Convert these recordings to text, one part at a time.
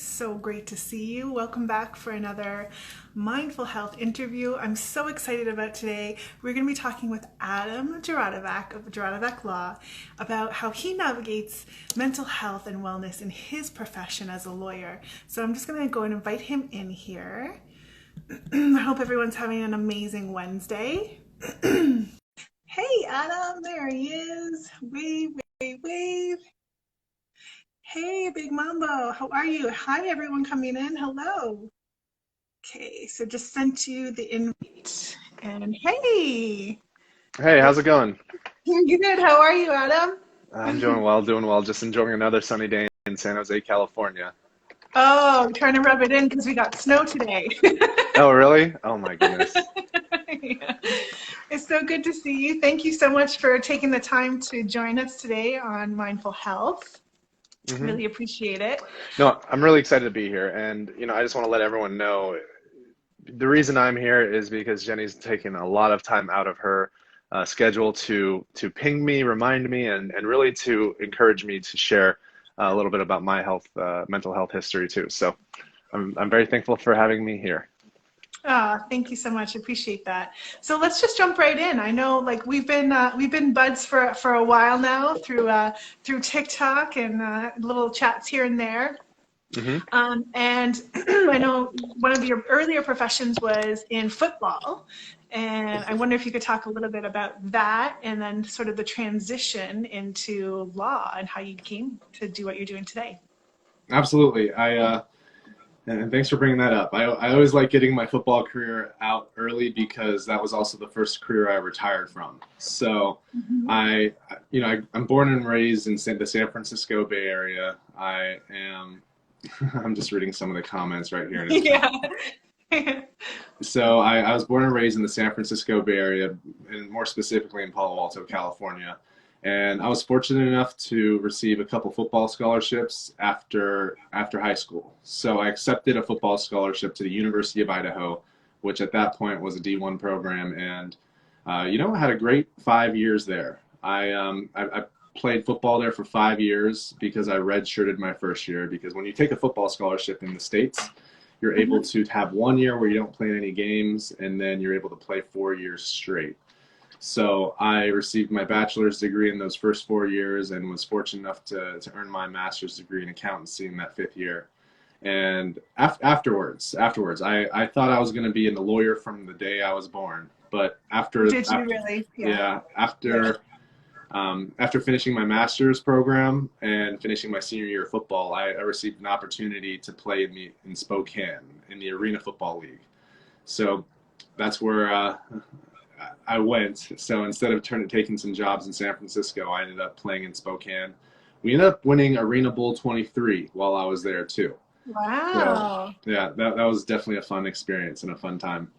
It's so great to see you. Welcome back for another mindful health interview. I'm so excited about today. We're going to be talking with Adam Juratovac of Juratovac Law about how he navigates mental health and wellness in his profession as a lawyer. So I'm just going to go and invite him in here. I hope everyone's having an amazing Wednesday. Hey, Adam, there he is. Wave, wave, wave. Hey, Big Mambo, how are you? Hi, everyone coming in. Hello. Okay, so just sent you the invite. And hey, Hey, how's it going? good. How are you, Adam? I'm doing well, doing well. Just enjoying another sunny day in San Jose, California. Oh, trying to rub it in because we got snow today. Oh, really? Oh my goodness. Yeah. It's so good to see you. Thank you so much for taking the time to join us today on Mindful Health. hmm Really appreciate it. No, I'm really excited to be here, and I just want to let everyone know the reason I'm here is because Jenny's taken a lot of time out of her schedule to ping me, remind me, and really to encourage me to share a little bit about my mental health history too. So I'm very thankful for having me here. Thank you so much. Appreciate that. So let's just jump right in. I know, like we've been buds for a while now through TikTok and little chats here and there. hmm And I know one of your earlier professions was in football, and I wonder if you could talk a little bit about that, and then sort of the transition into law and how you came to do what you're doing today. Absolutely. And thanks for bringing that up. I always like getting my football career out early because that was also the first career I retired from. So Mhm. I'm born and raised in the San Francisco Bay Area. I'm just reading some of the comments right here. And Yeah. so I was born and raised in the San Francisco Bay Area, and more specifically in Palo Alto, California. And I was fortunate enough to receive a couple football scholarships after high school. So I accepted a football scholarship to the University of Idaho, which at that point was a D1 program, and I had a great 5 years there. I played football there for 5 years because I redshirted my first year. Because when you take a football scholarship in the States, you're able Mhm. to have 1 year where you don't play any games, and then you're able to play 4 years straight. So I received my bachelor's degree in those first 4 years and was fortunate enough to earn my master's degree in accountancy in that fifth year. And afterwards, I thought I was going to be a lawyer from the day I was born. But Did you really? Yeah. yeah, Yeah. after finishing my master's program and finishing my senior year of football, I received an opportunity to play in Spokane in the Arena Football League. So that's where I went. So instead of taking some jobs in San Francisco, I ended up playing in Spokane. We ended up winning Arena Bowl 23 while I was there too. So Wow. yeah, that was definitely a fun experience and a fun time.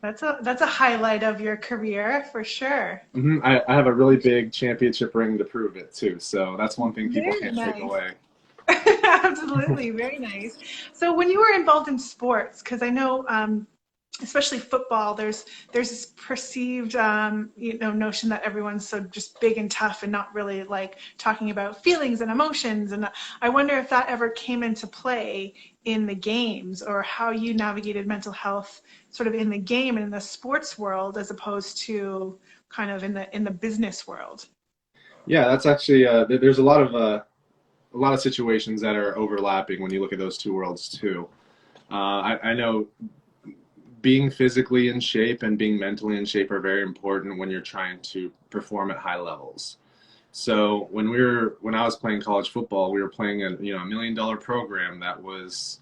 That's a highlight of your career for sure. I have a really big championship ring to prove it too. So that's one thing people Very can't take nice. away. Absolutely, very nice. So when you were involved in sports, because I know, especially football, there's this perceived notion that everyone's so just big and tough and not really like talking about feelings and emotions. And I wonder if that ever came into play in the games, or how you navigated mental health sort of in the game and in the sports world as opposed to kind of in the business world. Yeah, that's actually there's a lot of situations that are overlapping when you look at those two worlds too. I know being physically in shape and being mentally in shape are very important when you're trying to perform at high levels. So when I was playing college football, we were playing a $1 million program that was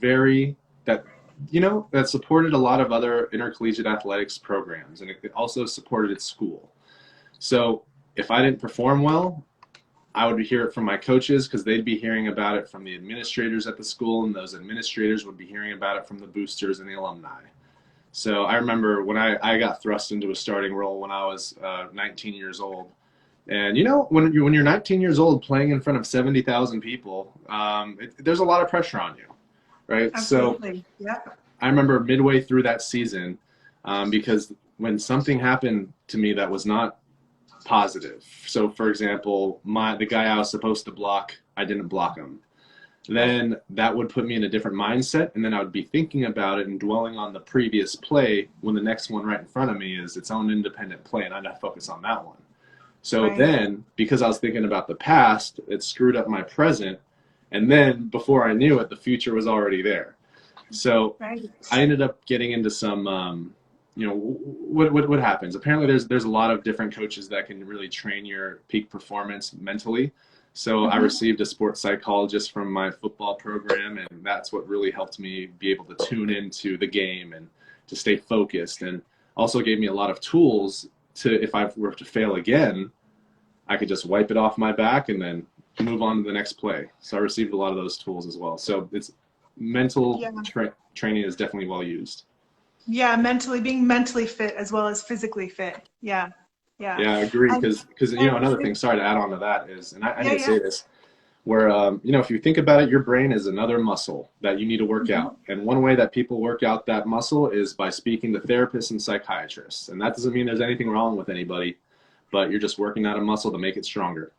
very that supported a lot of other intercollegiate athletics programs, and it also supported its school. So if I didn't perform well, I would hear it from my coaches because they'd be hearing about it from the administrators at the school, and those administrators would be hearing about it from the boosters and the alumni. So I remember when I got thrust into a starting role when I was 19 years old. And when you're 19 years old playing in front of 70,000 people, there's a lot of pressure on you, right? So Absolutely. Yeah. I remember midway through that season, because when something happened to me that was not positive. So, for example, the guy I was supposed to block, I didn't block him. then that would put me in a different mindset, and then I would be thinking about it and dwelling on the previous play when the next one right in front of me is its own independent play, and I'd have to focus on that one. So Right. then, because I was thinking about the past, it screwed up my present, and then before I knew it, the future was already there. So Right. I ended up getting into some, what happens? Apparently, there's a lot of different coaches that can really train your peak performance mentally. So I Hmm. received a sports psychologist from my football program, and that's what really helped me be able to tune into the game and to stay focused, and also gave me a lot of tools to, if I were to fail again, I could just wipe it off my back and then move on to the next play. So I received a lot of those tools as well. So it's mental Yeah. training is definitely well used. Yeah, being mentally fit as well as physically fit. Yeah. Yeah. Yeah, I agree. And, Because another thing, sorry to add on to that is, and I need yeah, to yeah. say this, where if you think about it, your brain is another muscle that you need to work Hmm. out, and one way that people work out that muscle is by speaking to therapists and psychiatrists. And that doesn't mean there's anything wrong with anybody, but you're just working out a muscle to make it stronger.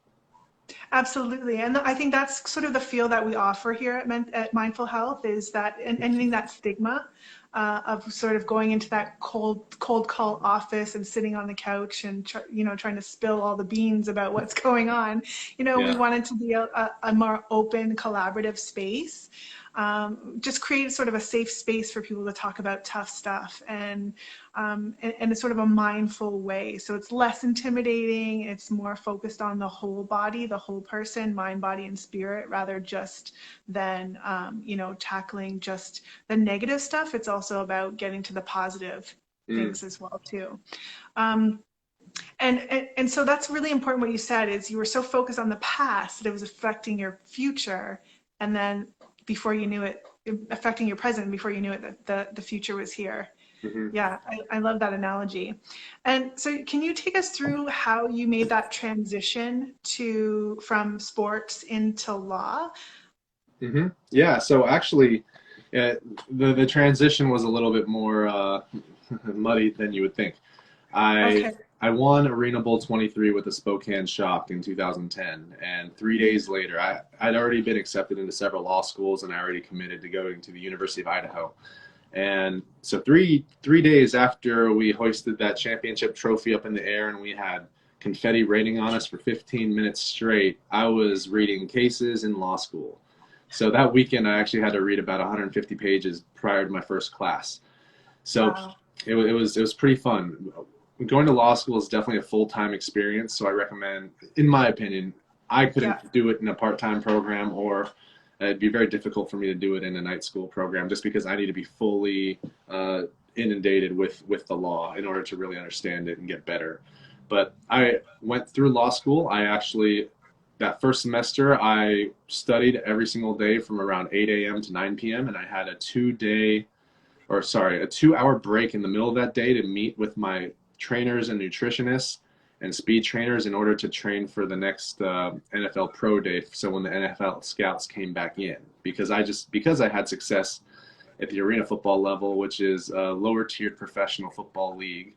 Absolutely. And I think that's sort of the feel that we offer here at Mindful Health is that and ending that stigma of sort of going into that cold call office and sitting on the couch and trying to spill all the beans about what's going on. We Yeah. wanted to be a more open, collaborative space. Just create sort of a safe space for people to talk about tough stuff and in a sort of a mindful way. So it's less intimidating. It's more focused on the whole body, the whole person, mind, body, and spirit, rather just than tackling just the negative stuff. It's also about getting to the positive Mm. things as well too. Um, and so that's really important. What you said is you were so focused on the past that it was affecting your future, and then before you knew it, affecting your present. Before you knew it, that the future was here. Hmm. Yeah, I love that analogy. And so can you take us through how you made that transition from sports into law? Hmm. Yeah. So actually, the transition was a little bit more muddy than you would think. I Okay. I won Arena Bowl 23 with the Spokane Shock in 2010, and 3 days later, I'd already been accepted into several law schools, and I already committed to going to the University of Idaho. And so three days after we hoisted that championship trophy up in the air, and we had confetti raining on us for 15 minutes straight, I was reading cases in law school. So that weekend, I actually had to read about 150 pages prior to my first class. So Wow. it was pretty fun. Going to law school is definitely a full-time experience, so I recommend, in my opinion, I Yeah. couldn't do it in a part-time program, or it'd be very difficult for me to do it in a night school program, just because I need to be fully inundated with the law in order to really understand it and get better. But I went through law school. That first semester, I studied every single day from around 8 a.m. to 9 p.m., and I had a 2-hour break in the middle of that day to meet with my trainers and nutritionists and speed trainers in order to train for the next NFL Pro Day. So when the NFL scouts came back in, because I had success at the arena football level, which is a lower tiered professional football league,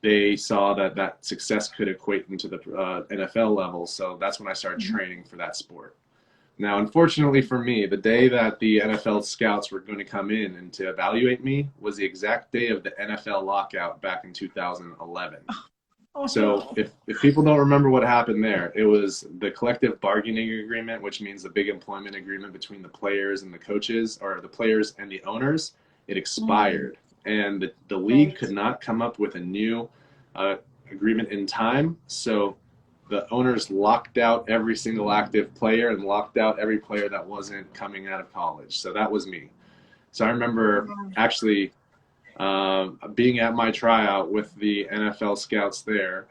they saw that success could equate into the NFL level. So that's when I started Mhm. training for that sport. Now, unfortunately for me, the day that the NFL scouts were going to come in and to evaluate me was the exact day of the NFL lockout back in 2011. Oh So no. if people don't remember what happened there, it was the collective bargaining agreement, which means the big employment agreement between the players and the coaches, or the players and the owners. It Mm, expired, and the league could right. not come up with a new uh, agreement in time. So the owners locked out every single active player and locked out every player that wasn't coming out of college. So that was me. So I remember Yeah. actually being at my tryout with the NFL scouts there,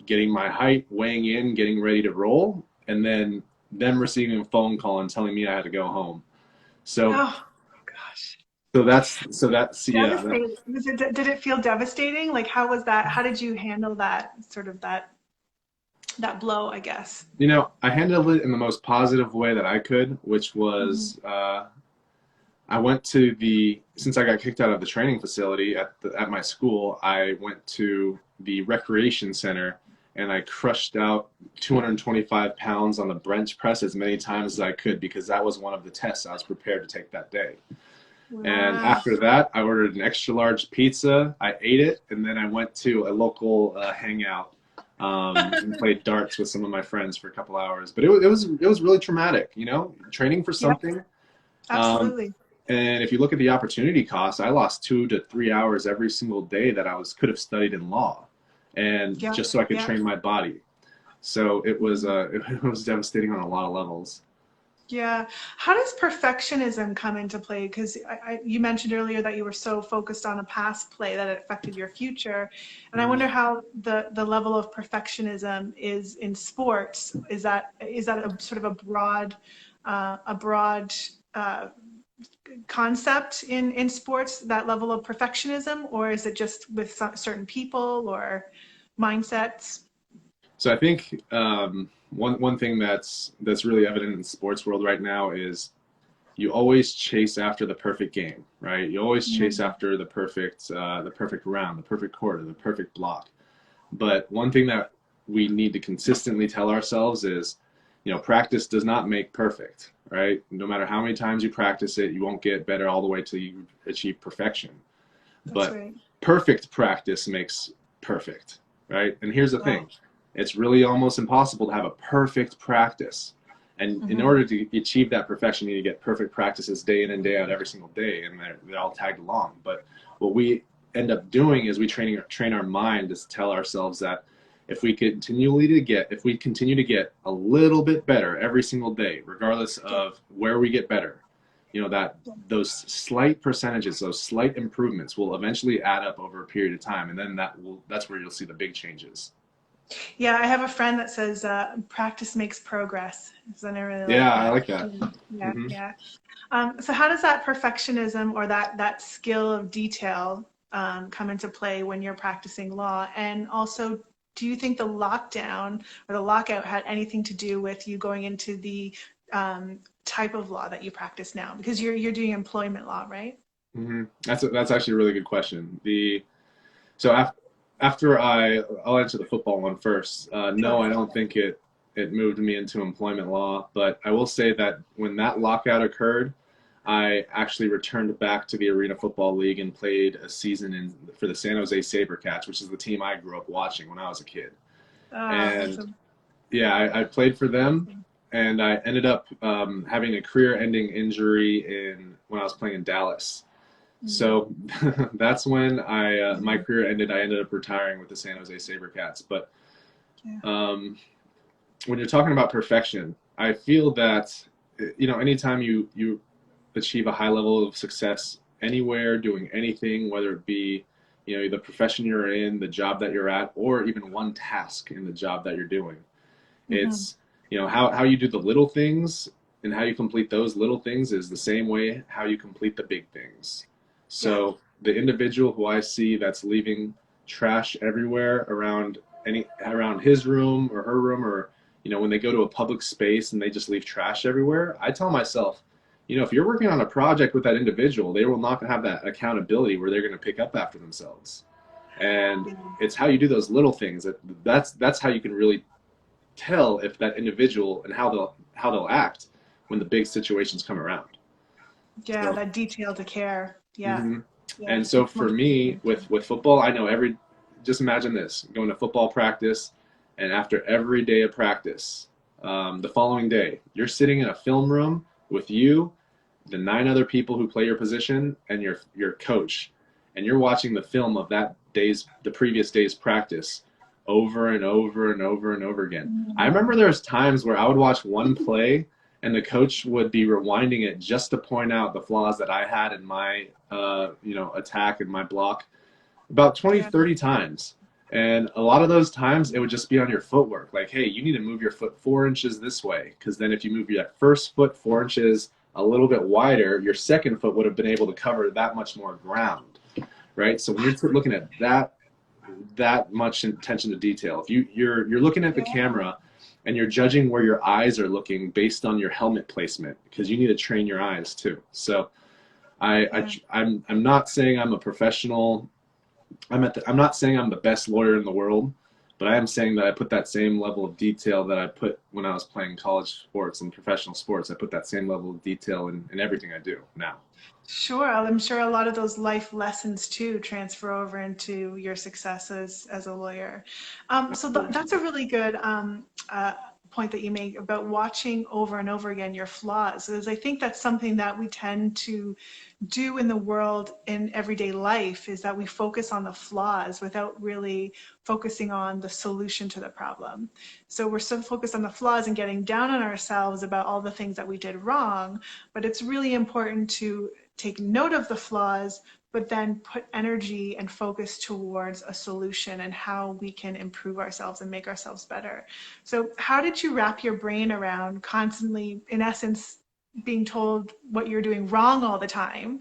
getting my height, weighing in, getting ready to roll, and then them receiving a phone call and telling me I had to go home. So Oh gosh. yeah. Devastating. Did it feel devastating? Like how was that? How did you handle that sort of that blow, I guess? I handled it in the most positive way that I could, which Mhm. was I went to since I got kicked out of the training facility at my school, I went to the recreation center and I crushed out 225 pounds on the bench press as many times as I could, because that was one of the tests I was prepared to take that day. And Wow. after that, I ordered an extra large pizza. I ate it, and then I went to a local hangout and played darts with some of my friends for a couple hours. But it was really traumatic, you know, training for Yep, something. absolutely. And if you look at the opportunity cost, I lost 2 to 3 hours every single day that could have studied in law, and Yep, just so I could yep. train my body. So it was it was devastating on a lot of levels. Yeah. How does perfectionism come into play? Because you mentioned earlier that you were so focused on a past play that it affected your future. And I wonder how the level of perfectionism is in sports. Is that a sort of a broad concept in sports, that level of perfectionism, or is it just with certain people or mindsets? So I think one thing that's really evident in the sports world right now is you always chase after the perfect game, right? You always chase Mhm. after the perfect round, the perfect quarter, the perfect block. But one thing that we need to consistently tell ourselves is, you know, practice does not make perfect, right? No matter how many times you practice it, you won't get better all the way till you achieve perfection. That's But right. perfect practice makes perfect, right? And here's the Yeah. thing. It's really almost impossible to have a perfect practice. And in Hmm. order to achieve that perfection, you need to get perfect practices day in and day out every single day, and they're all tagged along. But what we end up doing is we train our mind to tell ourselves that if we continue to get a little bit better every single day, regardless Yeah. of where we get better, you know, that those slight percentages, those slight improvements will eventually add up over a period of time, and then that's where you'll see the big changes. Yeah, I have a friend that says practice makes progress. So I really Yeah, like I that. like that. Yeah, Hmm. yeah. So how does that perfectionism or that skill of detail come into play when you're practicing law? And also, do you think the lockdown or the lockout had anything to do with you going into the type of law that you practice now? Because you're doing employment law, right? Hmm. That's actually a really good question. So after I'll answer the football one first. No, Sure. I don't think it moved me into employment law, but I will say that when that lockout occurred, I actually returned back to the Arena Football League and played a season for the San Jose SaberCats, which is the team I grew up watching when I was a kid. Oh, that's And yeah, I played for them, amazing. and I ended up having a career-ending injury when I was playing in Dallas. Mm, So that's when my mm, career ended. I ended up retiring with the San Jose SaberCats. But yeah. um, when you're talking about perfection, I feel that, you know, anytime you achieve a high level of success anywhere, doing anything, whether it be, you know, the profession you're in, the job that you're at, or even one task in the job that you're doing, Hmm. it's, you know, how you do the little things and how you complete those little things is the same way how you complete the big things. Yeah. So the individual who I see that's leaving trash everywhere around his room or her room, or, you know, when they go to a public space and they just leave trash everywhere, I tell myself, you know, if you're working on a project with that individual, they will not have that accountability where they're going to pick up after themselves. And Yeah. it's how you do those little things that's how you can really tell if that individual and how they'll act when the big situations come around. Yeah, So, that detail to care. Yeah. hmm Yeah. and so for Most me definitely. with football, I know just imagine this, going to football practice, and after every day of practice, the following day, you're sitting in a film room with you, the 9 other people who play your position, and your coach, and you're watching the film of the previous day's practice over and over and over and over again. I remember Mm. there was times where I would watch one play and the coach would be rewinding it just to point out the flaws that I had in my you know, attack and my block about 20, Yeah. 30 times. And a lot of those times it would just be on your footwork. Like, hey, you need to move your foot 4 inches this way. Because then if you move your first foot 4 inches a little bit wider, your second foot would have been able to cover that much more ground. Right. So when you're looking at that much attention to detail, if you're looking at the Yeah. camera and you're judging where your eyes are looking based on your helmet placement, because you need to train your eyes too. So Yeah. I'm not saying I'm a professional. I'm not saying I'm the best lawyer in the world, But I am saying that I put that same level of detail that I put when I was playing college sports and professional sports. I put that same level of detail in everything I do now. Sure, I'm sure a lot of those life lessons too transfer over into your successes as a lawyer. So that's a really good point that you make about watching over and over again your flaws, because I think that's something that we tend to do in the world in everyday life, is that we focus on the flaws without really focusing on the solution to the problem. So we're so focused on the flaws and getting down on ourselves about all the things that we did wrong, but it's really important to take note of the flaws, but then put energy and focus towards a solution and how we can improve ourselves and make ourselves better. So how did you wrap your brain around constantly, in essence, being told what you're doing wrong all the time?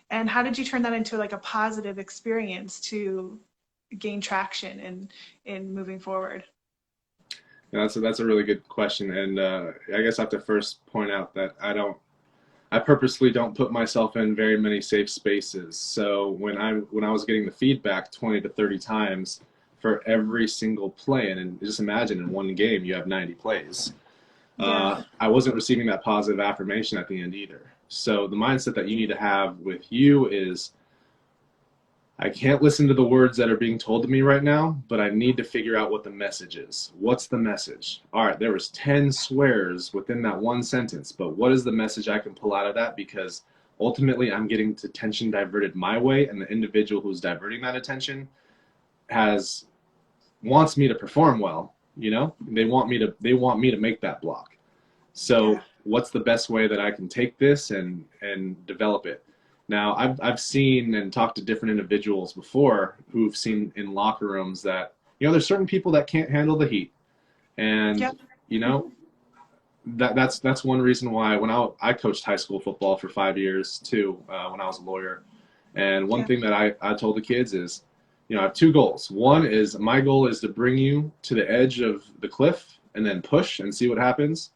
And how did you turn that into like a positive experience to gain traction in moving forward? Yeah, that's a really good question, and I guess I have to first point out that I purposely don't put myself in very many safe spaces. So when I was getting the feedback 20 to 30 times for every single play, and just imagine in one game you have 90 plays, Yeah. I wasn't receiving that positive affirmation at the end either. So the mindset that you need to have with you is, I can't listen to the words that are being told to me right now, but I need to figure out what the message is. What's the message? All right, there was 10 swears within that one sentence, but what is the message I can pull out of that? Because ultimately I'm getting attention diverted my way, and the individual who's diverting that attention wants me to perform well, you know? They want me to make that block. So Yeah. what's the best way that I can take this and develop it? Now, I've seen and talked to different individuals before who've seen in locker rooms that, you know, there's certain people that can't handle the heat. And, Yeah. you know, that's one reason why when I coached high school football for 5 years too, when I was a lawyer. And one Yeah. thing that I told the kids is, you know, I have two goals. One is my goal is to bring you to the edge of the cliff and then push and see what happens.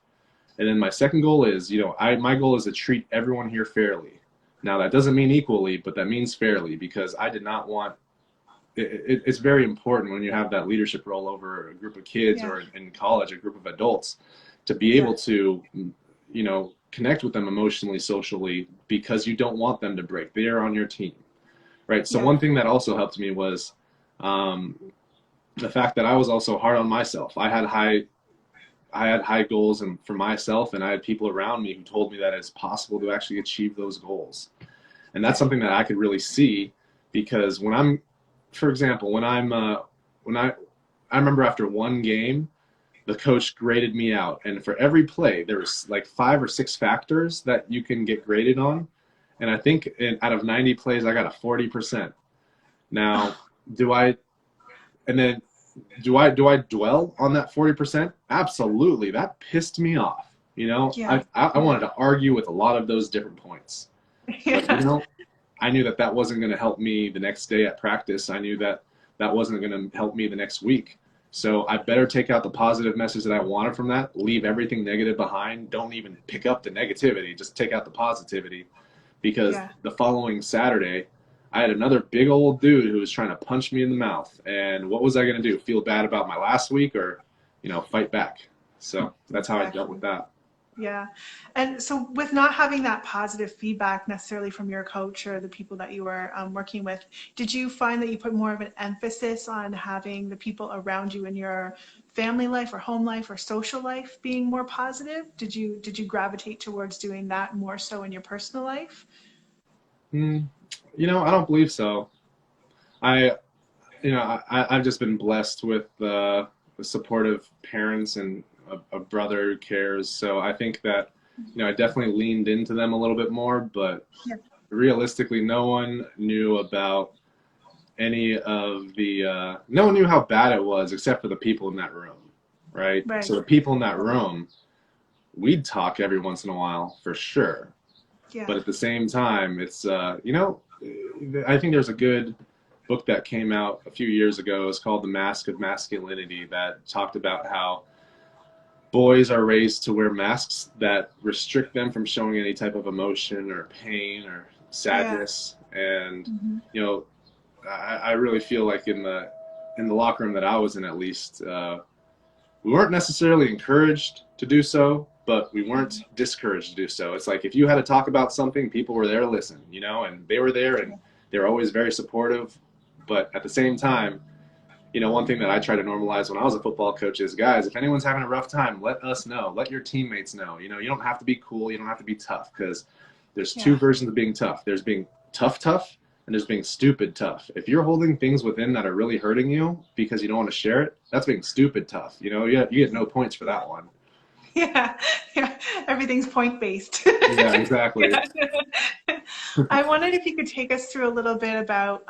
And then my second goal is, you know, my goal is to treat everyone here fairly. Now, that doesn't mean equally, but that means fairly, because I did not want it's very important when you have that leadership role over a group of kids, Yeah. or in college, a group of adults, to be Yeah. able to, you know, connect with them emotionally, socially, because you don't want them to break. They are on your team, right? So Yeah. one thing that also helped me was the fact that I was also hard on myself. I had high goals and for myself, and I had people around me who told me that it's possible to actually achieve those goals. And that's something that I could really see, because for example, I remember after one game, the coach graded me out, and for every play, there was like 5 or 6 factors that you can get graded on. And I think out of 90 plays, I got a 40%. Now, do I, and then do I dwell on that 40%? Absolutely. That pissed me off. You know, Yeah. I wanted to argue with a lot of those different points. But, you Yeah. know, I knew that wasn't going to help me the next day at practice. I knew that wasn't going to help me the next week. So I better take out the positive message that I wanted from that, leave everything negative behind. Don't even pick up the negativity. Just take out the positivity, because Yeah. the following Saturday, I had another big old dude who was trying to punch me in the mouth. And what was I going to do? Feel bad about my last week, or, you know, fight back? So that's how I dealt Exactly. with that. Yeah. And so, with not having that positive feedback necessarily from your coach or the people that you were working with, did you find that you put more of an emphasis on having the people around you in your family life or home life or social life being more positive? Did you gravitate towards doing that more so in your personal life? Hmm. You know, I don't believe so. I, you know, I've just been blessed with supportive parents and a brother who cares. So I think that, you know, I definitely leaned into them a little bit more, but Yeah. realistically, no one knew about no one knew how bad it was except for the people in that room, right? Right. So the people in that room, we'd talk every once in a while for sure. Yeah. But at the same time, it's, you know, I think there's a good book that came out a few years ago. It's called The Mask of Masculinity, that talked about how boys are raised to wear masks that restrict them from showing any type of emotion or pain or Yeah. sadness. And, Hmm. you know, I really feel like in the locker room that I was in, at least, we weren't necessarily encouraged to do so, but we weren't discouraged to do so. It's like if you had to talk about something, people were there to listen, you know, and they were there and they were always very supportive. But at the same time, you know, one thing that I try to normalize when I was a football coach is, guys, if anyone's having a rough time, let us know. Let your teammates know. You know, you don't have to be cool. You don't have to be tough, because there's two versions of being tough. There's being tough, and there's being stupid tough. If you're holding things within that are really hurting you because you don't want to share it, that's being stupid tough. You know, you get no points for that one. Yeah, yeah. Everything's point-based. Yeah, exactly. I wondered if you could take us through a little bit about,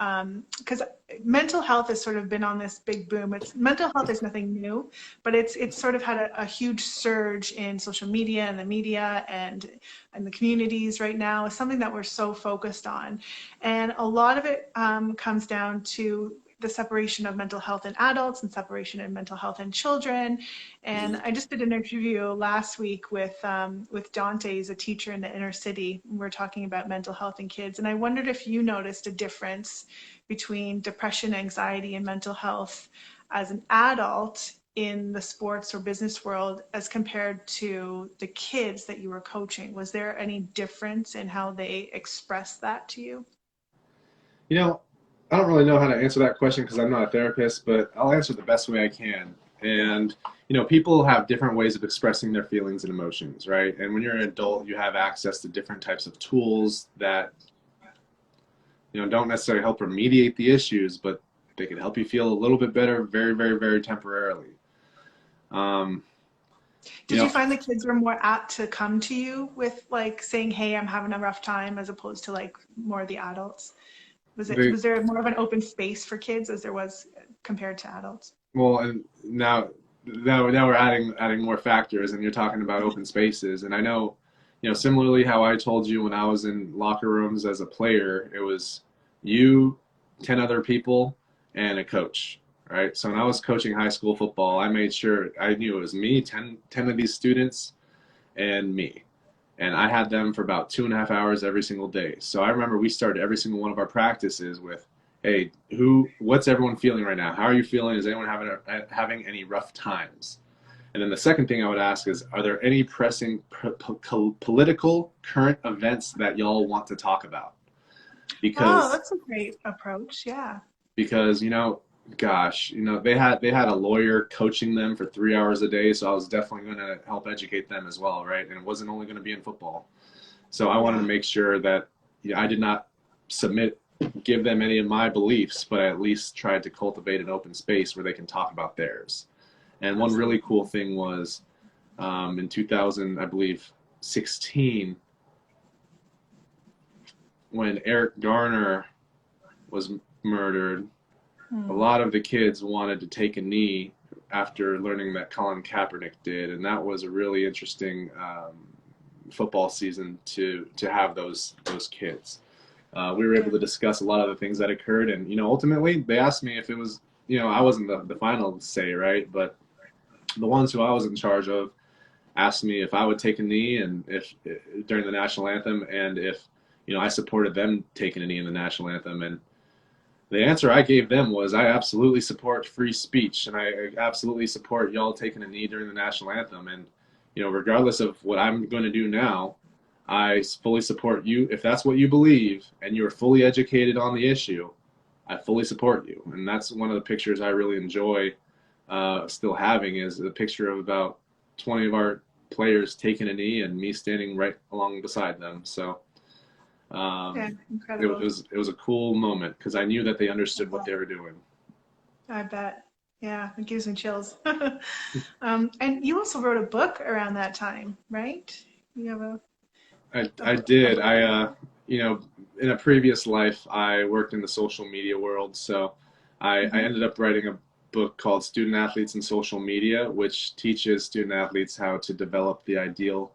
because mental health has sort of been on this big boom. Mental health is nothing new, but it's sort of had a huge surge in social media and the media and the communities right now. It's something that we're so focused on. And a lot of it comes down to the separation of mental health in adults and separation in mental health in children. And I just did an interview last week with Dante. He's a teacher in the inner city. We're talking about mental health in kids. And I wondered if you noticed a difference between depression, anxiety, and mental health as an adult in the sports or business world as compared to the kids that you were coaching. Was there any difference in how they expressed that to you? You know, I don't really know how to answer that question because I'm not a therapist, but I'll answer the best way I can. And, you know, people have different ways of expressing their feelings and emotions, right? And when you're an adult, you have access to different types of tools that, you know, don't necessarily help remediate the issues, but they can help you feel a little bit better very, very, very temporarily. Did you find the kids were more apt to come to you with like saying, hey, I'm having a rough time, as opposed to like more the adults? Was there more of an open space for kids as there was compared to adults? Well, and now we're adding more factors, and you're talking about open spaces. And I know, you know, similarly how I told you when I was in locker rooms as a player, it was you, 10 other people, and a coach, right? So when I was coaching high school football, I made sure I knew it was me, 10 of these students, and me. And I had them for about 2.5 hours every single day. So I remember we started every single one of our practices with, hey, what's everyone feeling right now? How are you feeling? Is anyone having any rough times? And then the second thing I would ask is, are there any pressing political current events that y'all want to talk about? Because that's a great approach. Yeah. Because, you know, gosh, you know, they had a lawyer coaching them for 3 hours a day, so I was definitely going to help educate them as well, right? And it wasn't only going to be in football. So I wanted to make sure that, you know, I did not give them any of my beliefs, but I at least tried to cultivate an open space where they can talk about theirs. And one really cool thing was in 2000, I believe, 16, when Eric Garner was murdered, a lot of the kids wanted to take a knee after learning that Colin Kaepernick did, and that was a really interesting football season to have those kids. We were able to discuss a lot of the things that occurred, and, you know, ultimately they asked me if it was, you know, I wasn't the final say, right? But the ones who I was in charge of asked me if I would take a knee and if during the national anthem, and if, you know, I supported them taking a knee in the national anthem. And the answer I gave them was, I absolutely support free speech, and I absolutely support y'all taking a knee during the national anthem. And, you know, regardless of what I'm going to do now, I fully support you. If that's what you believe and you're fully educated on the issue, I fully support you. And that's one of the pictures I really enjoy still having, is a picture of about 20 of our players taking a knee and me standing right along beside them. So incredible. It was a cool moment because I knew that they understood what they were doing. I bet. Yeah, it gives me chills. And you also wrote a book around that time, right? You have I did. You know, in a previous life, I worked in the social media world, so I ended up writing a book called Student Athletes and Social Media, which teaches student athletes how to develop the ideal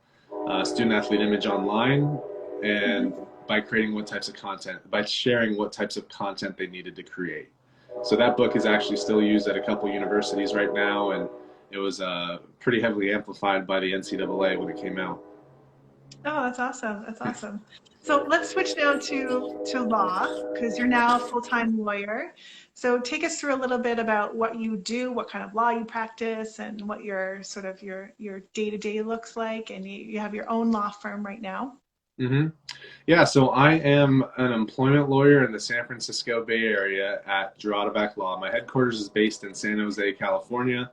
student athlete image online, and by creating what types of content, by sharing what types of content they needed to create. So that book is actually still used at a couple universities right now, and it was pretty heavily amplified by the NCAA when it came out. Oh, that's awesome. That's awesome. So let's switch now to law because you're now a full-time lawyer. So take us through a little bit about what you do, what kind of law you practice, and what your sort of your day-to-day looks like. And you have your own law firm right now. Hmm. Yeah, so I am an employment lawyer in the San Francisco Bay Area at Juratovac Law. My headquarters is based in San Jose, California,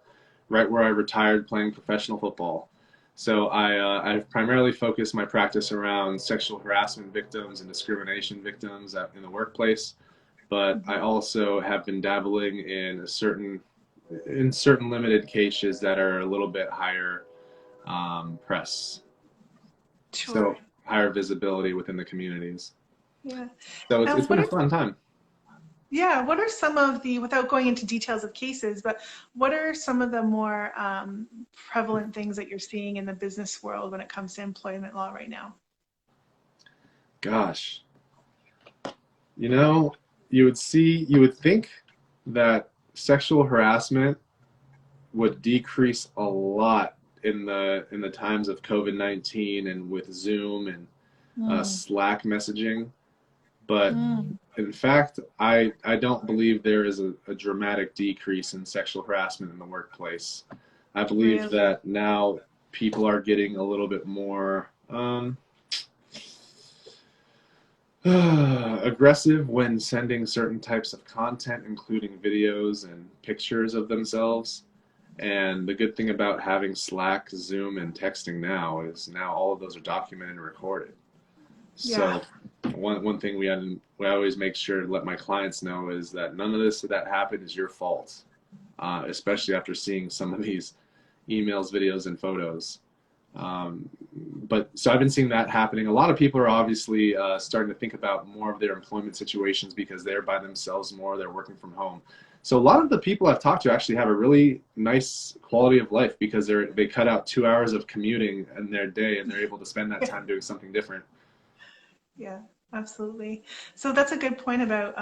right where I retired playing professional football. So I've primarily focused my practice around sexual harassment victims and discrimination victims in the workplace, but I Mhm. also have been dabbling in certain limited cases that are a little bit higher press, Sure. so higher visibility within the communities. Yeah. So it's Now, been a fun time. what are some of the, without going into details of cases, but what are some of the more prevalent things that you're seeing in the business world when it comes to employment law right now? Gosh, you know, you would think that sexual harassment would decrease a lot in the times of COVID-19 and with Zoom and Mm. Slack messaging. But Mm. in fact, I don't believe there is a dramatic decrease in sexual harassment in the workplace. I believe Really? that now people are getting a little bit more aggressive when sending certain types of content, including videos and pictures of themselves. And the good thing about having Slack, Zoom, and texting now is now all of those are documented and recorded. Yeah. So one thing we always make sure to let my clients know is that none of this that happened is your fault, especially after seeing some of these emails, videos, and photos. Um, but so I've been seeing that happening. A lot of people are obviously starting to think about more of their employment situations because they're by themselves more, they're working from home. So a lot of the people I've talked to actually have a really nice quality of life because they cut out 2 hours of commuting in their day and they're able to spend that time doing something different. Yeah, absolutely. So that's a good point about,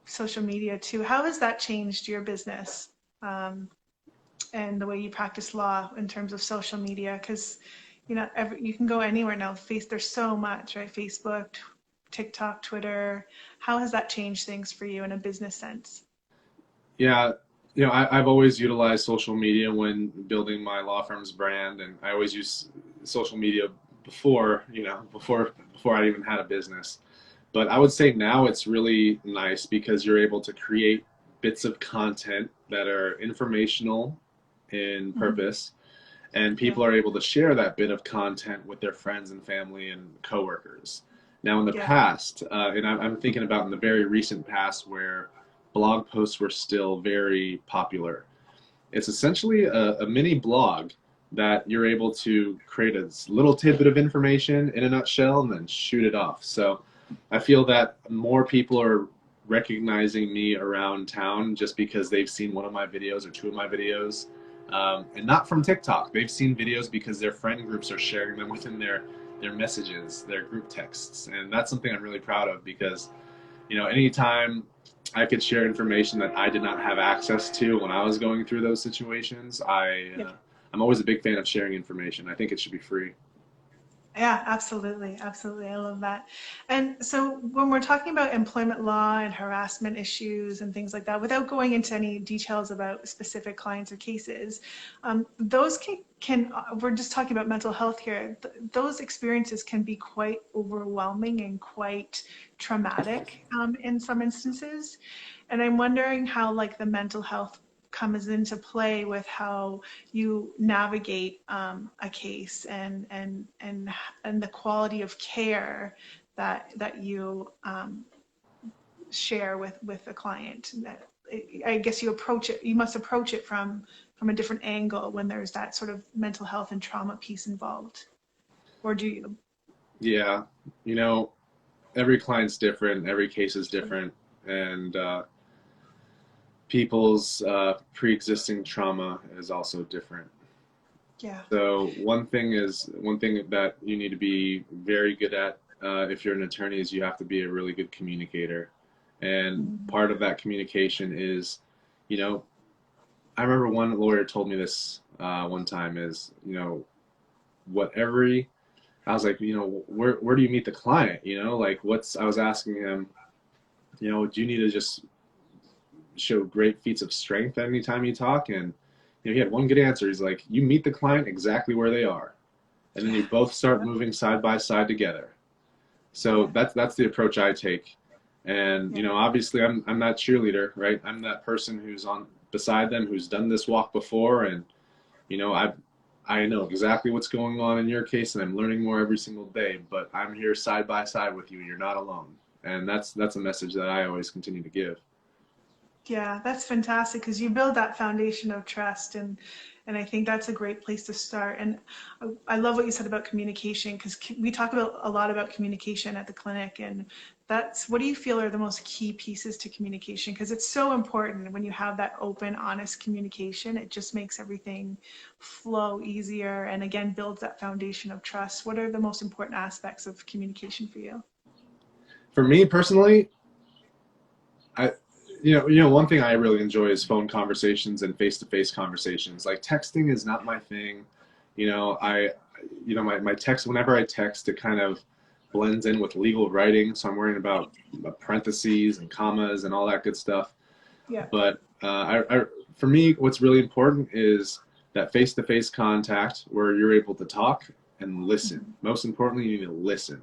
social media too. How has that changed your business um, and the way you practice law in terms of social media? Because, you can go anywhere now. There's so much, right? Facebook, TikTok, Twitter. How has that changed things for you in a business sense? Yeah, I've always utilized social media when building my law firm's brand, and I always use social media before, before I even had a business. But I would say now it's really nice because you're able to create bits of content that are informational in Hmm. purpose, and Yeah, people are able to share that bit of content with their friends and family and coworkers. Now, in the yeah, past, and I'm thinking about in the very recent past where blog posts were still very popular, it's essentially a mini blog that you're able to create a little tidbit of information in a nutshell and then shoot it off. So I feel that more people are recognizing me around town just because they've seen one of my videos or two of my videos. And not from TikTok. They've seen videos because their friend groups are sharing them within their messages, their group texts. And that's something I'm really proud of because, anytime I could share information that I did not have access to when I was going through those situations. yeah. I'm always a big fan of sharing information. I think it should be free. Yeah, absolutely. Absolutely. I love that. And so when we're talking about employment law and harassment issues and things like that, without going into any details about specific clients or cases, those we're just talking about mental health here. Those experiences can be quite overwhelming and quite traumatic in some instances. And I'm wondering how like the mental health comes into play with how you navigate a case and the quality of care that you share with a client. That I guess you must approach it from a different angle when there's that sort of mental health and trauma piece involved, or do you? Yeah, you know, every client's different, every case is different, and people's pre-existing trauma is also different. Yeah. So one thing that you need to be very good at if you're an attorney is you have to be a really good communicator, and Mhm. part of that communication is, you know, I remember one lawyer told me this one time is, I was like, where do you meet the client? Like I was asking him, do you need to just show great feats of strength anytime you talk? And he had one good answer. He's like, you meet the client exactly where they are, and then you both start moving side by side together. So that's the approach I take. And obviously I'm that cheerleader, right? I'm that person who's on beside them, who's done this walk before, and I know exactly what's going on in your case, and I'm learning more every single day, but I'm here side by side with you. You're not alone. And that's a message that I always continue to give. Yeah, that's fantastic because you build that foundation of trust, and I think that's a great place to start. And I love what you said about communication, because we talk about a lot about communication at the clinic, and that's, what do you feel are the most key pieces to communication? Because it's so important when you have that open, honest communication. It just makes everything flow easier, and again builds that foundation of trust. What are the most important aspects of communication for you? For me personally, one thing I really enjoy is phone conversations and face-to-face conversations. Like texting is not my thing. My text, whenever I text, it kind of blends in with legal writing. So I'm worrying about parentheses and commas and all that good stuff. Yeah. But for me, what's really important is that face-to-face contact where you're able to talk and listen. Most importantly, you need to listen,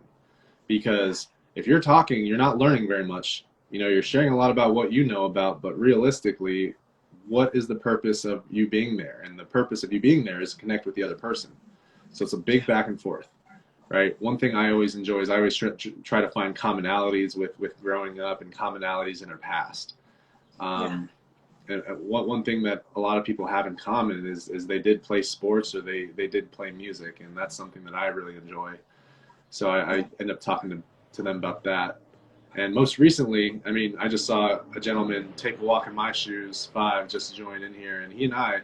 because if you're talking, you're not learning very much. You're sharing a lot about what you know about, but realistically, what is the purpose of you being there? And the purpose of you being there is to connect with the other person. So it's a big back and forth, right? One thing I always enjoy is I always try to find commonalities with growing up and commonalities in our past. And one thing that a lot of people have in common is they did play sports, or they did play music, and that's something that I really enjoy. So I end up talking to them about that. And most recently, I just saw a gentleman take a walk in my shoes, 5, just joined in here, and he and I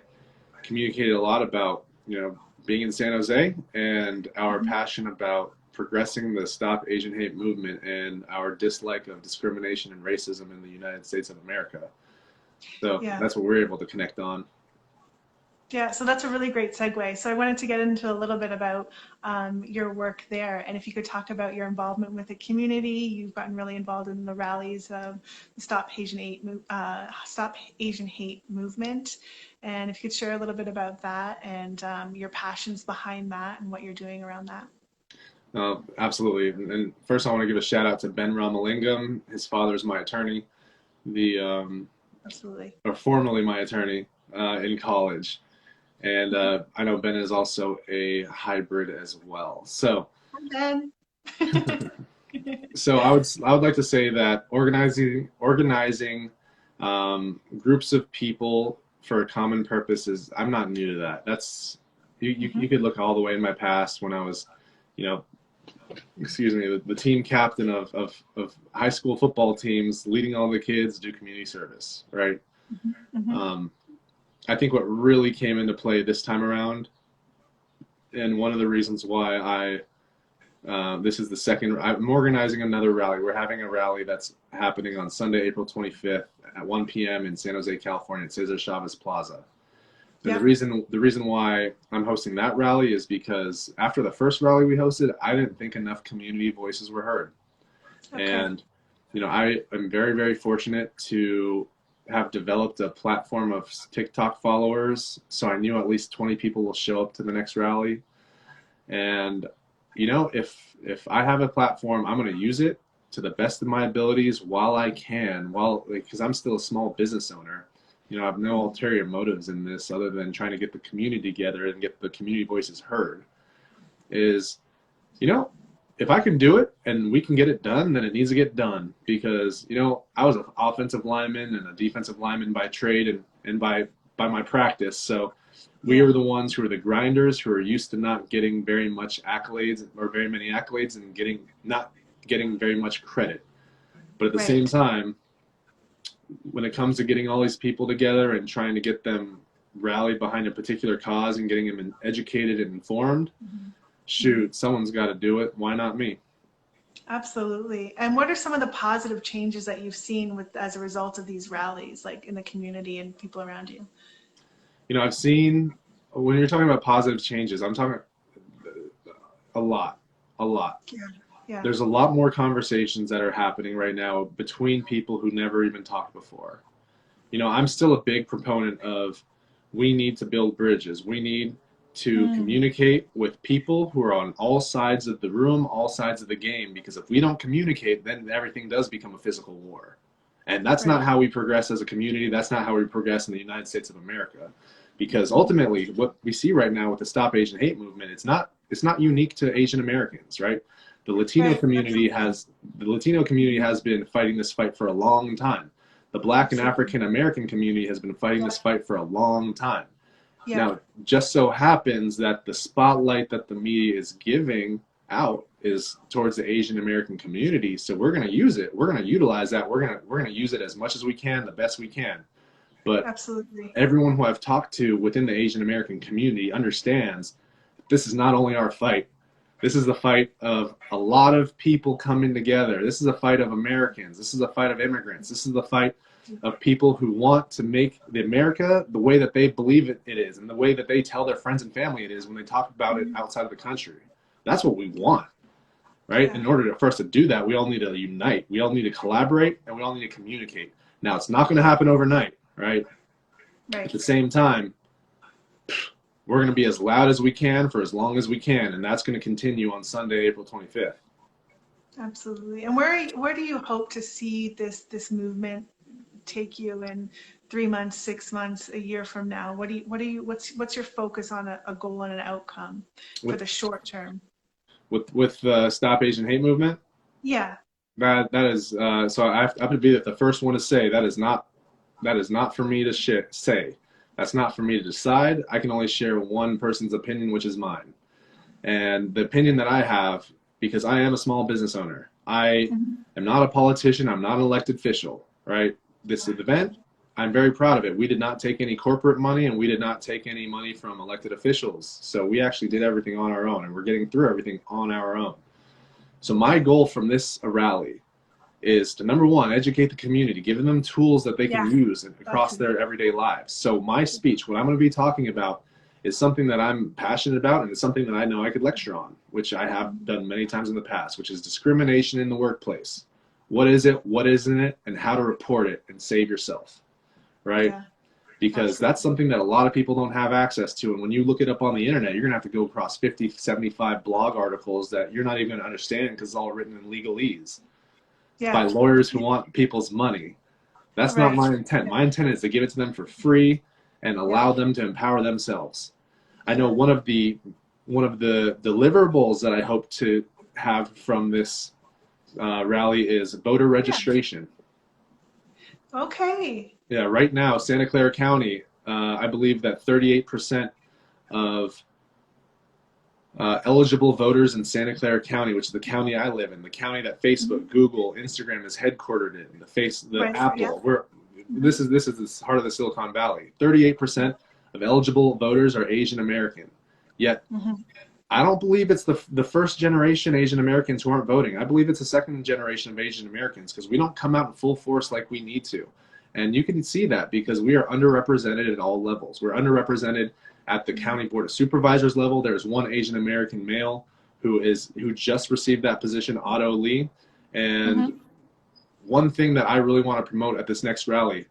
communicated a lot about, being in San Jose and our passion about progressing the Stop Asian Hate movement and our dislike of discrimination and racism in the United States of America. So that's what we're able to connect on. Yeah, so that's a really great segue. So I wanted to get into a little bit about your work there, and if you could talk about your involvement with the community. You've gotten really involved in the rallies of the Stop Asian Hate movement, and if you could share a little bit about that and your passions behind that and what you're doing around that. Absolutely. And first, I want to give a shout out to Ben Ramalingam. His father is my attorney, Absolutely. or formerly my attorney in college. And I know Ben is also a hybrid as well. So, Ben. So I would like to say that organizing groups of people for a common purpose is, I'm not new to that. That's you could look all the way in my past when I was, the team captain of high school football teams, leading all the kids, do community service, right? I think what really came into play this time around, and one of the reasons why this is the second, I'm organizing another rally. We're having a rally that's happening on Sunday, April 25th at 1 p.m. in San Jose, California at Cesar Chavez Plaza. And the reason why I'm hosting that rally is because after the first rally we hosted, I didn't think enough community voices were heard. Okay. And, I am very, very fortunate to have developed a platform of TikTok followers. So I knew at least 20 people will show up to the next rally. And, if I have a platform, I'm going to use it to the best of my abilities while I can, because I'm still a small business owner. I have no ulterior motives in this other than trying to get the community together and get the community voices heard. If I can do it and we can get it done, then it needs to get done, because, I was an offensive lineman and a defensive lineman by trade and by my practice. So we are the ones who are the grinders, who are used to not getting very much accolades or very many accolades and not getting very much credit. But at the same time, when it comes to getting all these people together and trying to get them rallied behind a particular cause and getting them educated and informed, shoot, someone's got to do it. Why not me? Absolutely. And what are some of the positive changes that you've seen as a result of these rallies, like in the community and people around you? I've seen, when you're talking about positive changes, I'm talking, A lot, a lot. Yeah. Yeah. There's a lot more conversations that are happening right now between people who never even talked before. You know, I'm still a big proponent of we need to build bridges. We need to communicate with people who are on all sides of the room, all sides of the game, because if we don't communicate, then everything does become a physical war. And that's not how we progress as a community. That's not how we progress in the United States of America. Because ultimately, what we see right now with the Stop Asian Hate movement, it's not unique to Asian Americans, right? The Latino community has been fighting this fight for a long time. The Black and African American community has been fighting this fight for a long time. Yeah. Now, just so happens that the spotlight that the media is giving out is towards the Asian American community. So we're going to use it. We're going to utilize that. We're going to use it as much as we can, the best we can. But absolutely, everyone who I've talked to within the Asian American community understands this is not only our fight. This is the fight of a lot of people coming together. This is a fight of Americans. This is a fight of immigrants. This is the fight of people who want to make the America the way that they believe it is and the way that they tell their friends and family it is when they talk about it outside of the country. That's what we want, right? In order for us to do that, we all need to unite. We all need to collaborate, and we all need to communicate. Now, it's not going to happen overnight, right? At the same time, we're going to be as loud as we can for as long as we can, and that's going to continue on Sunday, April 25th. Absolutely. And where do you hope to see this movement take you in 3 months, 6 months, a year from now? What's your focus on a goal and an outcome for the short term? With the Stop Asian Hate movement? Yeah. That is so I have to be the first one to say that is not for me to say. That's not for me to decide. I can only share one person's opinion, which is mine. And the opinion that I have, because I am a small business owner, I am not a politician, I'm not an elected official, right? This event, I'm very proud of it. We did not take any corporate money, and we did not take any money from elected officials. So we actually did everything on our own, and we're getting through everything on our own. So my goal from this rally is to, number one, educate the community, giving them tools that they can use across their everyday lives. So my speech, what I'm going to be talking about, is something that I'm passionate about, and it's something that I know I could lecture on, which I have done many times in the past, which is discrimination in the workplace. What is it? What isn't it? And how to report it and save yourself, right? Yeah. Because that's something that a lot of people don't have access to. And when you look it up on the internet, you're going to have to go across 50, 75 blog articles that you're not even going to understand because it's all written in legalese by lawyers who want people's money. That's not my intent. My intent is to give it to them for free and allow them to empower themselves. I know one of the deliverables that I hope to have from this rally is voter registration. Okay. Yeah, right now, Santa Clara County, I believe that 38% of eligible voters in Santa Clara County, which is the county I live in, the county that Facebook, Google, Instagram is headquartered in, Apple. This is the heart of the Silicon Valley. 38% of eligible voters are Asian American. Yet, I don't believe it's the first generation Asian Americans who aren't voting. I believe it's the second generation of Asian Americans, because we don't come out in full force like we need to. And you can see that because we are underrepresented at all levels. We're underrepresented at the county board of supervisors level. There's one Asian American male who just received that position, Otto Lee. And one thing that I really want to promote at this next rally: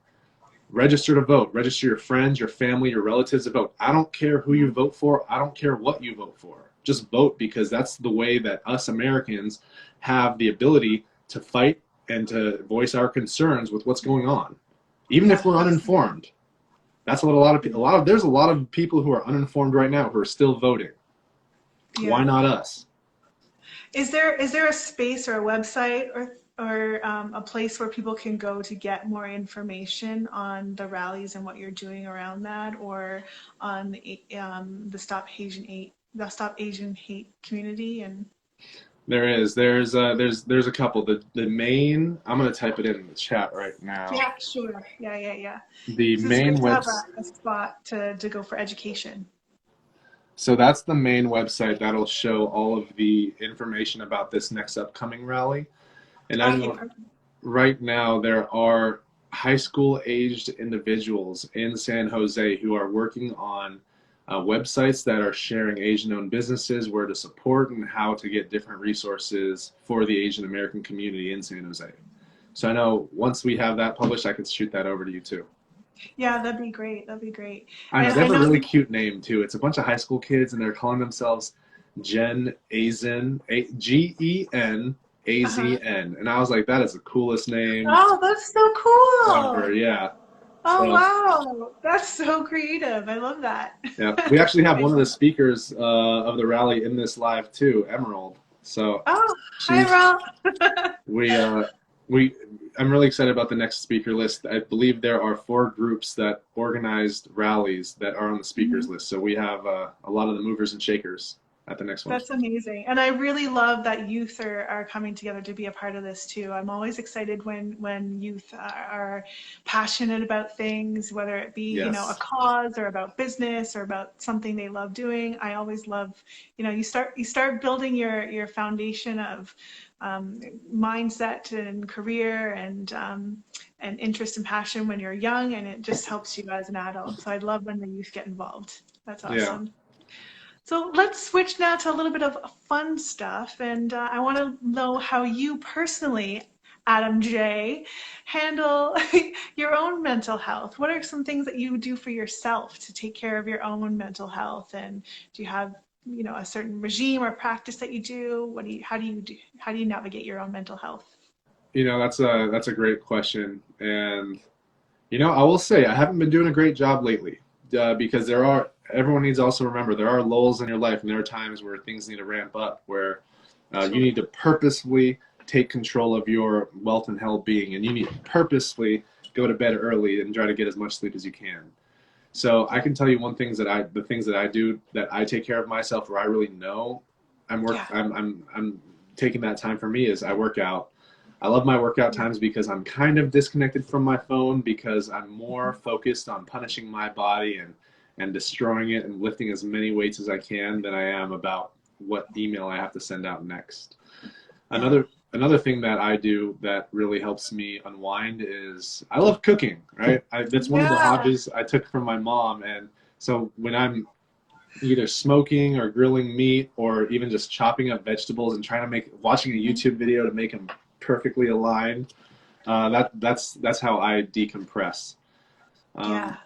register to vote. Register your friends, your family, your relatives to vote. I don't care who you vote for. I don't care what you vote for. Just vote, because that's the way that us Americans have the ability to fight and to voice our concerns with what's going on, even if we're uninformed. That's what there's a lot of people who are uninformed right now who are still voting. Yeah. Why not us? Is there a space or a website or a place where people can go to get more information on the rallies and what you're doing around that, or on the Stop Asian Hate community? And there's a couple. The main, I'm going to type it in the chat right now. Yeah, sure. Yeah. The main website, a spot to go for education. So that's the main website that'll show all of the information about this next upcoming rally. And I know right now there are high school aged individuals in San Jose who are working on websites that are sharing Asian-owned businesses, where to support, and how to get different resources for the Asian American community in San Jose. So I know once we have that published, I could shoot that over to you too. Yeah, that'd be great. That'd be great. I know, And they I have a know, really cute name too. It's a bunch of high school kids and they're calling themselves Gen Azn, Gen Azn. And I was like, that is the coolest name oh, that's so ever. cool. Yeah. Oh, So, wow. That's so creative. I love that. yeah. We actually have one of the speakers of the rally in this live too, Emerald. So Oh, hi, she's, Rob. I'm really excited about the next speaker list. I believe there are 4 groups that organized rallies that are on the speakers list. So we have a lot of the movers and shakers at the next one. That's amazing. And I really love that youth are coming together to be a part of this too. I'm always excited when youth are passionate about things, whether it be, Yes. you know, a cause or about business or about something they love doing. I always love, you know, you start building your foundation of mindset and career and interest and passion when you're young, and it just helps you as an adult. So I love when the youth get involved. That's awesome. Yeah. So let's switch now to a little bit of fun stuff, and I want to know how you personally, Adam J, handle your own mental health. What are some things that you do for yourself to take care of your own mental health? And do you have, you know, a certain regime or practice that you do? How do you navigate your own mental health? You know, that's a great question. And, you know, I will say I haven't been doing a great job lately because everyone needs to also remember there are lulls in your life, and there are times where things need to ramp up, where you need to purposefully take control of your wealth and well-being, and you need to purposefully go to bed early and try to get as much sleep as you can. So I can tell you the things that I do that I take care of myself, where I really know I'm taking that time for me, is I work out. I love my workout times because I'm kind of disconnected from my phone, because I'm more focused on punishing my body and destroying it and lifting as many weights as I can than I am about what email I have to send out next. Another thing that I do that really helps me unwind is I love cooking, right? That's one of the hobbies I took from my mom. And so when I'm either smoking or grilling meat, or even just chopping up vegetables and watching a YouTube video to make them perfectly aligned, that's how I decompress. Yeah.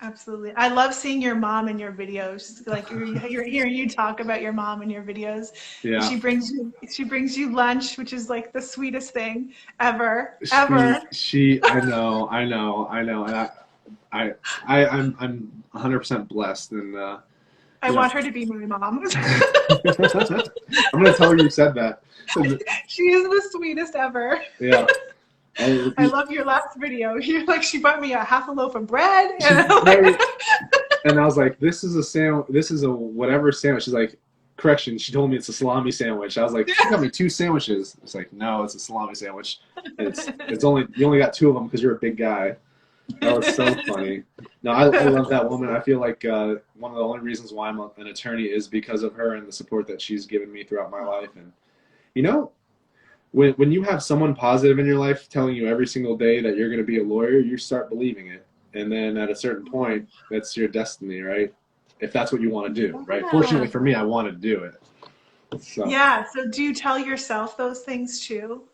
Absolutely. I love seeing your mom in your videos. Like you're hearing you talk about your mom in your videos. Yeah. She brings you lunch, which is like the sweetest thing ever. I know. And I'm 100% blessed, and I want her to be my mom. I'm gonna tell her you said that. She is the sweetest ever. Yeah. I love your last video. You're like, she bought me a half a loaf of bread, and I was like, this is a whatever sandwich. She's like, correction, she told me it's a salami sandwich. I was like, she got me 2 sandwiches. It's like, no, it's a salami sandwich. You only got 2 of them because you're a big guy. That was so funny. No, I love that woman. I feel like one of the only reasons why I'm an attorney is because of her and the support that she's given me throughout my life. And, you know, when you have someone positive in your life telling you every single day that you're going to be a lawyer, you start believing it. And then at a certain point, that's your destiny, right? If that's what you want to do, right? Fortunately for me, I wanted to do it. So. Yeah. So do you tell yourself those things too?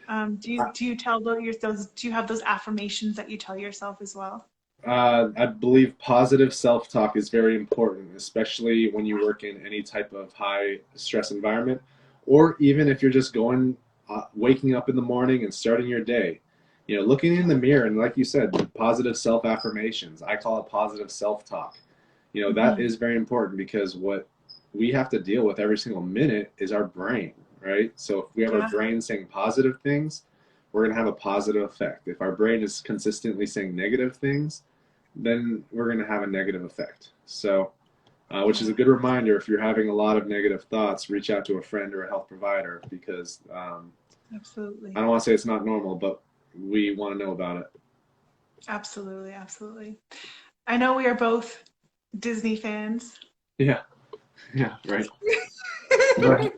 Do you have those affirmations that you tell yourself as well? I believe positive self-talk is very important, especially when you work in any type of high stress environment, or even if you're just waking up in the morning and starting your day. You know, looking in the mirror, and like you said, positive self-affirmations. I call it positive self-talk. You know, that is very important, because what we have to deal with every single minute is our brain, right? So if we have our brain saying positive things, we're going to have a positive effect. If our brain is consistently saying negative things, then we're going to have a negative effect. So, which is a good reminder, if you're having a lot of negative thoughts, reach out to a friend or a health provider, because absolutely. I don't want to say it's not normal, but we want to know about it. Absolutely, absolutely. I know we are both Disney fans. Yeah, right. I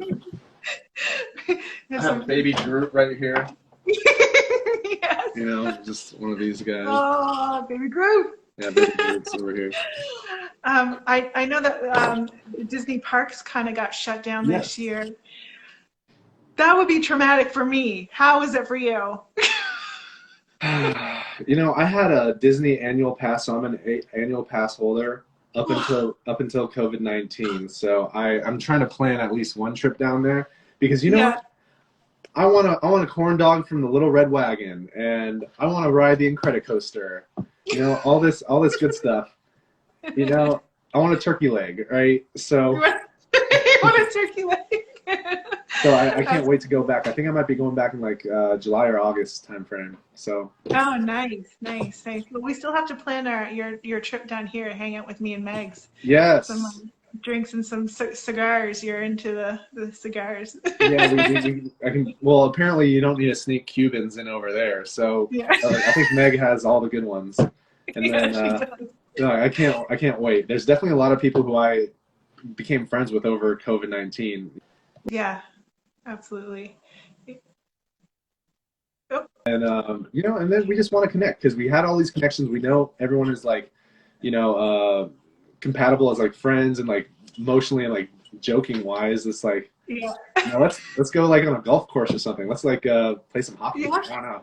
have baby Groot right here. Yes. You know, just one of these guys. Oh, baby Groot. Yeah, baby Groot's over here. I know that Disney parks kind of got shut down this Yes. year. That would be traumatic for me. How is it for you? You know, I had a Disney annual pass. So I'm an annual pass holder up until COVID-19. So I'm trying to plan at least one trip down there because you know Yeah. what? I want a corn dog from the Little Red Wagon, and I want to ride the Incredicoaster. You know, all this good stuff. You know, I want a turkey leg, right? You So want you want a turkey leg? so I can't That's, wait to go back. I think I might be going back in like July or August time frame. So oh, nice, nice, nice. But we still have to plan your trip down here to hang out with me and Megs. Some yes. drinks and some cigars. You're into the cigars. Yeah, I can. Well, apparently you don't need to sneak Cubans in over there. So Yeah. I think Meg has all the good ones. And Yeah, then she does. no, I can't wait. There's definitely a lot of people who I became friends with over COVID-19, Yeah, absolutely. Oh, you know, and then we just want to connect because we had all these connections. We know everyone is like, you know, compatible as like friends and like emotionally and like joking wise. It's like, yeah. you know, let's go like on a golf course or something. Let's like play some hockey. Yeah. I don't know.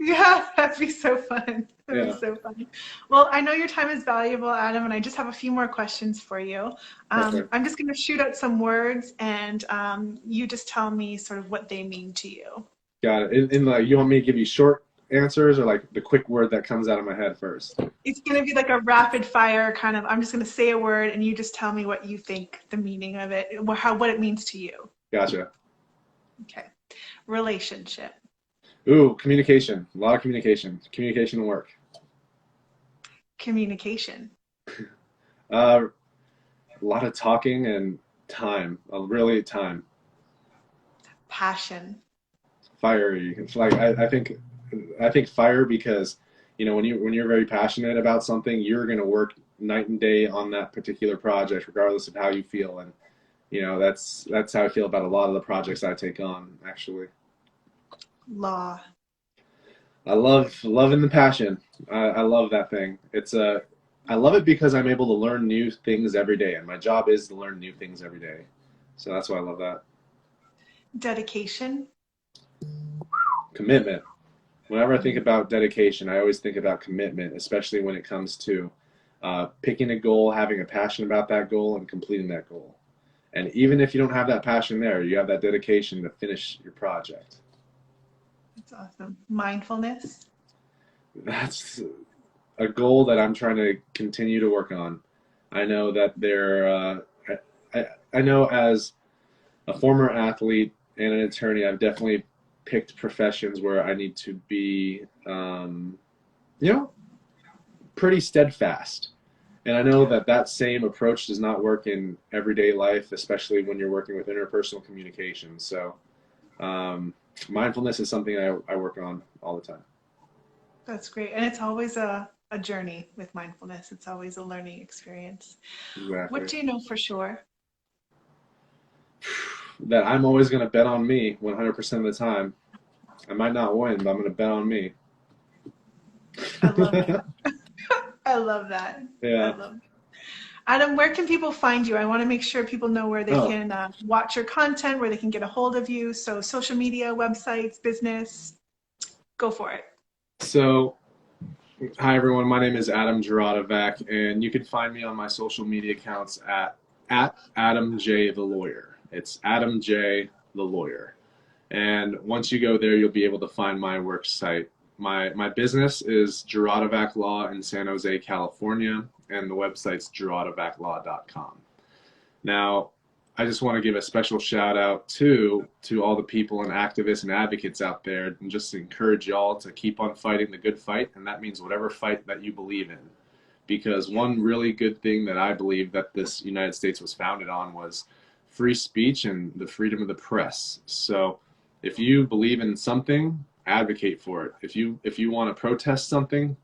Yeah, that'd be so fun. That'd be Yeah, so fun. Well, I know your time is valuable, Adam, and I just have a few more questions for you. perfect. I'm just going to shoot out some words, and you just tell me sort of what they mean to you. Got it. And like, you want me to give you short answers or like the quick word that comes out of my head first? It's going to be like a rapid fire kind of, I'm just going to say a word, and you just tell me what you think the meaning of it, what it means to you. Gotcha. Okay. Relationship. Ooh, communication. A lot of communication. Communication and work. Communication. A lot of talking and time. Really time. Passion. Fiery. It's like I think fire because you know when you're very passionate about something, you're gonna work night and day on that particular project, regardless of how you feel. And you know that's how I feel about a lot of the projects I take on. Actually, Law. I loving the passion. I love that thing. I love it because I'm able to learn new things every day, and my job is to learn new things every day. So that's why I love that. Dedication. Commitment. Whenever I think about dedication, I always think about commitment, especially when it comes to picking a goal, having a passion about that goal, and completing that goal. And even if you don't have that passion there, you have that dedication to finish your project. That's awesome. Mindfulness. That's a goal that I'm trying to continue to work on. I know that I know as a former athlete and an attorney, I've definitely picked professions where I need to be, you know, pretty steadfast. And I know Yeah. that that same approach does not work in everyday life, especially when you're working with interpersonal communication. So, mindfulness is something I work on all the time. That's great. And it's always a journey with mindfulness. It's always a learning experience. What Exactly. do you know for sure? That I'm always going to bet on me 100% of the time. I might not win, but I'm going to bet on me. I love that. I love that. I Yeah. love that. Adam, where can people find you? I want to make sure people know where they Oh, can watch your content, where they can get a hold of you. So social media, websites, business, go for it. so hi everyone. My name is Adam Juratovac, and you can find me on my social media accounts at Adam J the Lawyer. It's Adam J the Lawyer. And once you go there, you'll be able to find my work site. My business is Juratovac Law in San Jose, California, and the website's juratovaclaw.com. Now, I just want to give a special shout out to all the people and activists and advocates out there, and just encourage y'all to keep on fighting the good fight, and that means whatever fight that you believe in. Because one really good thing that I believe that this United States was founded on was free speech and the freedom of the press. So if you believe in something, advocate for it. If you want to protest something,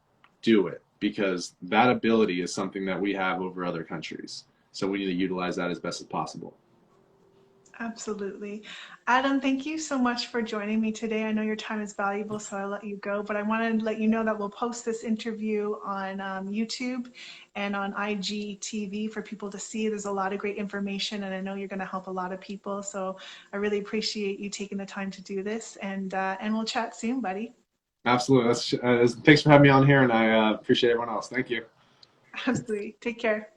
do it, because that ability is something that we have over other countries. So we need to utilize that as best as possible. Absolutely. Adam, thank you so much for joining me today. I know your time is valuable, so I'll let you go, but I want to let you know that we'll post this interview on YouTube and on IGTV for people to see. There's a lot of great information, and I know you're going to help a lot of people, so I really appreciate you taking the time to do this, and we'll chat soon, buddy. Absolutely. Thanks for having me on here, and I appreciate everyone else. Thank you. Absolutely. Take care.